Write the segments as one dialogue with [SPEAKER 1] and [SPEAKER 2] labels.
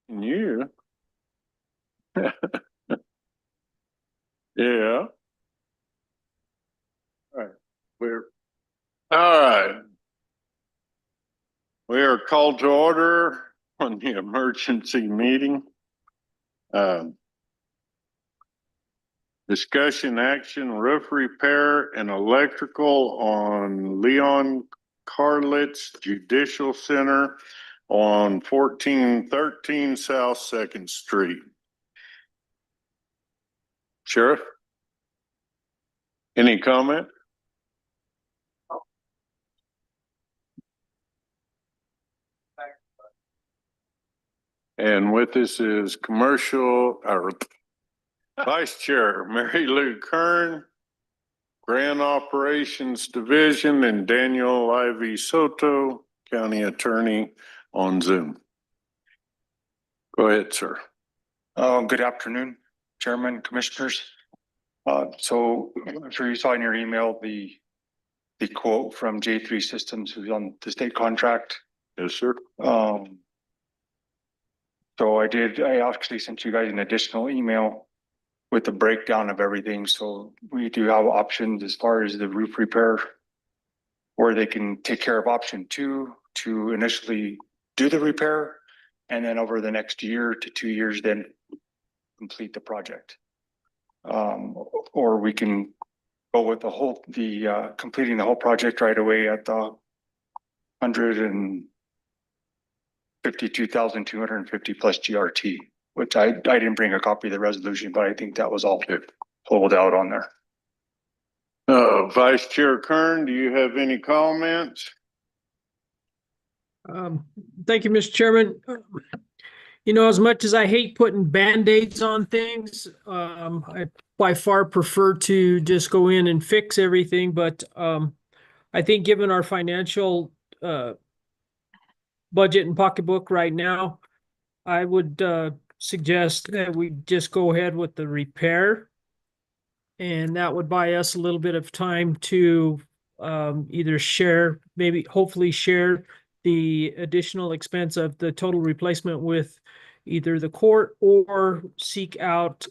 [SPEAKER 1] You? Yeah. All right. We're all right. We are called to order on the emergency meeting. Um, Discussion action roof repair and electrical on Leon Carlitz Judicial Center on 1413 South Second Street. Sheriff, any comment? And with us is commercial or Vice Chair Mary Lou Kern, Grant Operations Division, and Daniel Ivy Soto, County Attorney, on Zoom. Go ahead, sir.
[SPEAKER 2] Good afternoon, Chairman, Commissioners. So I'm sure you saw in your email the quote from J3 Systems, who's on the state contract.
[SPEAKER 1] Yes, sir.
[SPEAKER 2] So I actually sent you guys an additional email with a breakdown of everything. So we do have options as far as the roof repair, where they can take care of option 2 to initially do the repair, and then over the next year to 2 years, then complete the project. Or we can go with completing the whole project right away at the $152,250 plus GRT, which I didn't bring a copy of the resolution, but I think that was all pulled out on there.
[SPEAKER 1] Vice Chair Kern, do you have any comments?
[SPEAKER 3] Thank you, Mr. Chairman. As much as I hate putting Band-Aids on things, I by far prefer to just go in and fix everything. But I think given our financial budget and pocketbook right now, I would suggest that we just go ahead with the repair. And that would buy us a little bit of time to either hopefully share the additional expense of the total replacement with either the court or seek out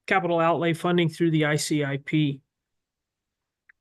[SPEAKER 3] capital outlay funding through the ICIP.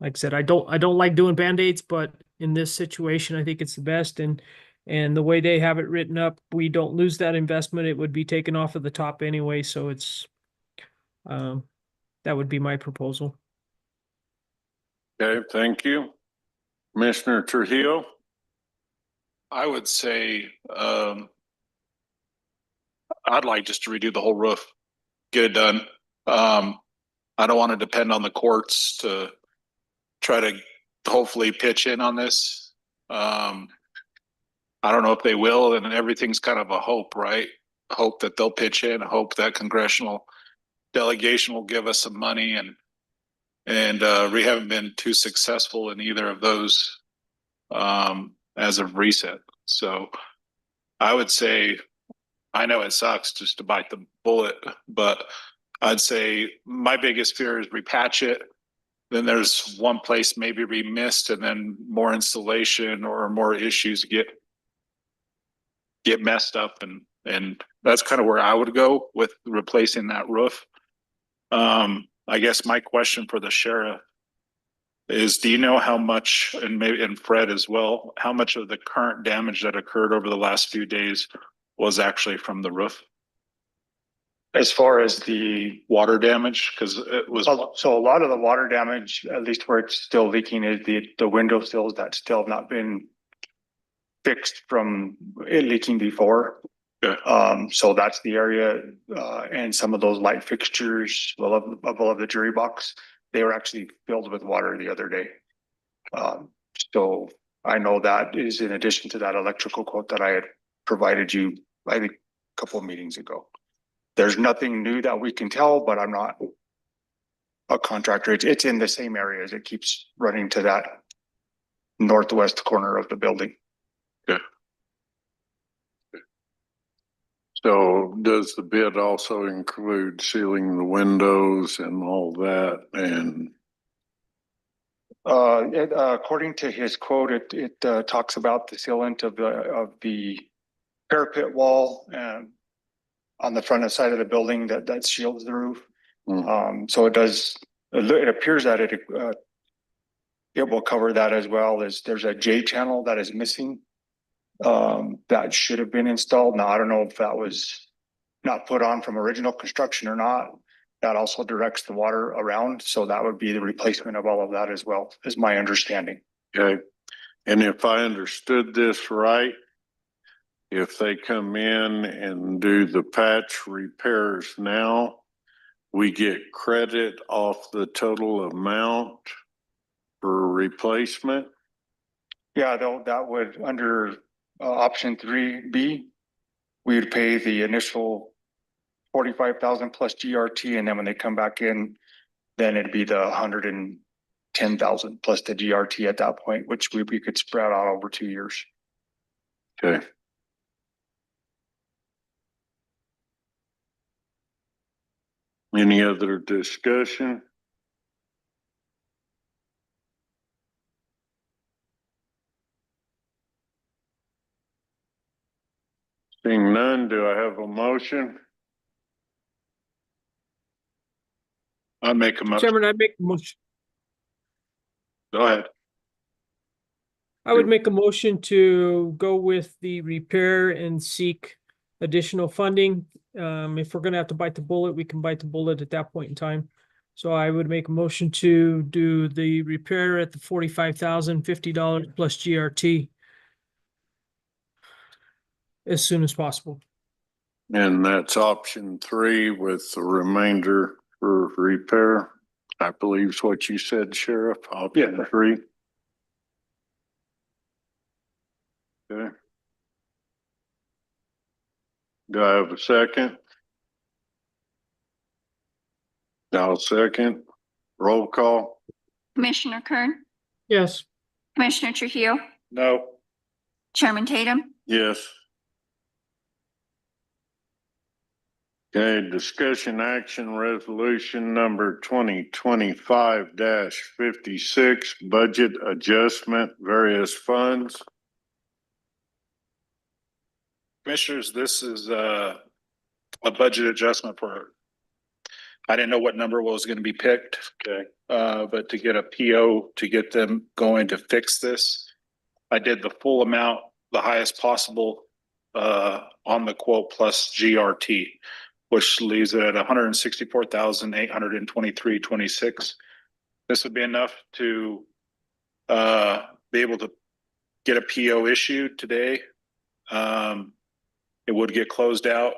[SPEAKER 3] Like I said, I don't like doing Band-Aids, but in this situation, I think it's the best. And the way they have it written up, we don't lose that investment. It would be taken off of the top anyway. So it's that would be my proposal.
[SPEAKER 1] Okay, thank you. Commissioner Trujillo?
[SPEAKER 4] I would say I'd like just to redo the whole roof, get it done. I don't want to depend on the courts to try to hopefully pitch in on this. I don't know if they will, and everything's kind of a hope, right? Hope that they'll pitch in, hope that congressional delegation will give us some money, and we haven't been too successful in either of those as of recent. So I would say, I know it sucks just to bite the bullet, but I'd say my biggest fear is repatch it. Then there's one place maybe we missed, and then more installation or more issues get messed up, and that's kind of where I would go with replacing that roof. I guess my question for the sheriff is, do you know how much, and Fred as well, how much of the current damage that occurred over the last few days was actually from the roof?
[SPEAKER 2] As far as the
[SPEAKER 4] water damage, because it was
[SPEAKER 2] so a lot of the water damage, at least where it's still leaking, is the window sills that still have not been fixed from it leaking before.
[SPEAKER 4] Okay.
[SPEAKER 2] So that's the area, and some of those light fixtures above the jury box, they were actually filled with water the other day. So I know that is in addition to that electrical quote that I had provided you, I think, a couple of meetings ago. There's nothing new that we can tell, but I'm not a contractor. It's in the same areas. It keeps running to that northwest corner of the building.
[SPEAKER 4] Okay.
[SPEAKER 1] So does the bid also include sealing the windows and all that? And
[SPEAKER 2] according to his quote, it talks about the sealant of the parapet wall on the front side of the building that shields the roof. So it appears that it will cover that as well. There's a J channel that is missing. That should have been installed. Now, I don't know if that was not put on from original construction or not. That also directs the water around. So that would be the replacement of all of that as well, is my understanding.
[SPEAKER 1] Okay. And if I understood this right, if they come in and do the patch repairs now, we get credit off the total amount for replacement?
[SPEAKER 2] Yeah, that would, under option 3B, we'd pay the initial 45,000 plus GRT, and then when they come back in, then it'd be the 110,000 plus the GRT at that point, which we could spread out over 2 years.
[SPEAKER 1] Okay. Any other discussion? Seeing none, do I have a motion?
[SPEAKER 4] I make a motion.
[SPEAKER 3] Chairman, I make a motion.
[SPEAKER 4] Go ahead.
[SPEAKER 3] I would make a motion to go with the repair and seek additional funding. If we're gonna have to bite the bullet, we can bite the bullet at that point in time. So I would make a motion to do the repair at the $45,050 plus GRT as soon as possible.
[SPEAKER 1] And that's option 3 with the remainder for repair. I believe is what you said, Sheriff. Option 3. Okay. Do I have a second? I'll second. Roll call.
[SPEAKER 5] Commissioner Kern,
[SPEAKER 3] Yes.
[SPEAKER 5] Commissioner Trujillo,
[SPEAKER 4] No.
[SPEAKER 5] Chairman Tatum,
[SPEAKER 1] Yes. Okay, discussion action resolution number 2025-56, budget adjustment, various funds.
[SPEAKER 4] Commissioners, this is a budget adjustment for, I didn't know what number was going to be picked.
[SPEAKER 1] Okay.
[SPEAKER 4] But to get a PO to get them going to fix this, I did the full amount, the highest possible on the quote plus GRT, which leaves it at 164,823.26. This would be enough to be able to get a PO issued today. It would get closed out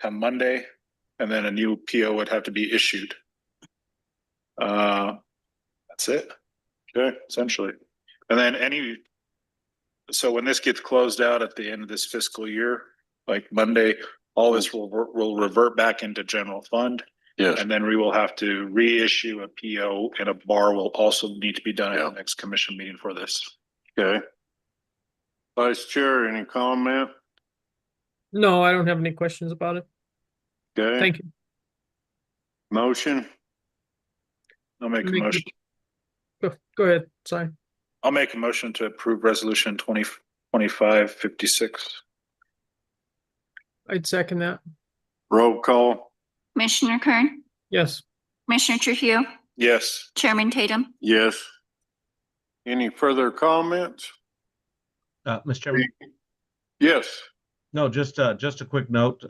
[SPEAKER 4] come Monday, and then a new PO would have to be issued. That's it. Okay, essentially. And then so when this gets closed out at the end of this fiscal year, like Monday, all this will revert back into general fund.
[SPEAKER 1] Yes.
[SPEAKER 4] And then we will have to reissue a PO, and a bar will also need to be done at the next commission meeting for this.
[SPEAKER 1] Okay. Vice Chair, any comment?
[SPEAKER 3] No, I don't have any questions about it.
[SPEAKER 1] Okay.
[SPEAKER 3] Thank you.
[SPEAKER 1] Motion?
[SPEAKER 4] I'll make a
[SPEAKER 3] Make-
[SPEAKER 4] motion.
[SPEAKER 3] Go ahead, sorry.
[SPEAKER 4] I'll make a motion to approve resolution 2025-56.
[SPEAKER 3] I'd second that.
[SPEAKER 1] Roll call?
[SPEAKER 5] Commissioner Kern,
[SPEAKER 3] Yes.
[SPEAKER 5] Commissioner Trujillo,
[SPEAKER 4] Yes.
[SPEAKER 5] Chairman Tatum,
[SPEAKER 1] Yes. Any further comments?
[SPEAKER 6] Mr. Chairman,
[SPEAKER 1] Yes.
[SPEAKER 6] no, just a quick note.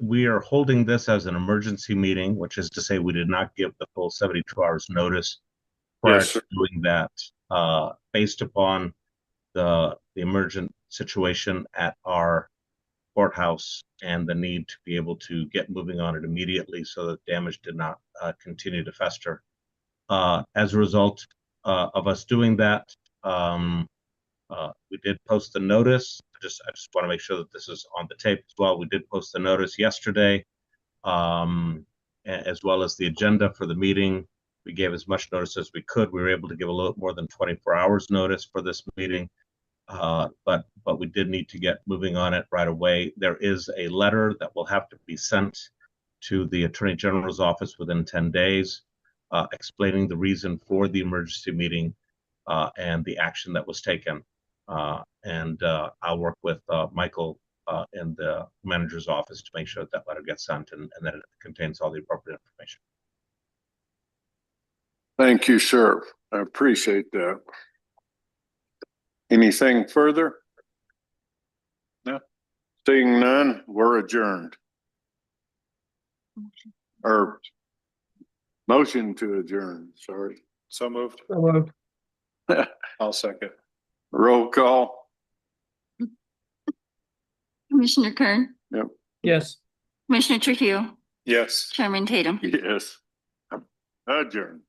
[SPEAKER 6] We are holding this as an emergency meeting, which is to say we did not give the full 72 hours notice prior
[SPEAKER 1] Yes, sir.
[SPEAKER 6] to doing that, based upon the emergent situation at our courthouse and the need to be able to get moving on it immediately so that damage did not continue to fester. As a result of us doing that, we did post the notice. I just want to make sure that this is on the tape as well. We did post the notice yesterday, as well as the agenda for the meeting. We gave as much notice as we could. We were able to give a little more than 24 hours notice for this meeting, but we did need to get moving on it right away. There is a letter that will have to be sent to the Attorney General's office within 10 days, explaining the reason for the emergency meeting and the action that was taken. And I'll work with Michael in the manager's office to make sure that letter gets sent and that it contains all the appropriate information.
[SPEAKER 1] Thank you, sir. I appreciate that. Anything further? No. Seeing none, we're adjourned. Or motion to adjourn, sorry.
[SPEAKER 4] So moved.
[SPEAKER 3] Uh,
[SPEAKER 4] I'll second.
[SPEAKER 1] Roll call.
[SPEAKER 5] Commissioner Kern,
[SPEAKER 3] yes.
[SPEAKER 5] Commissioner Trujillo,
[SPEAKER 4] Yes.
[SPEAKER 5] Chairman Tatum.
[SPEAKER 1] Yes. Adjourn.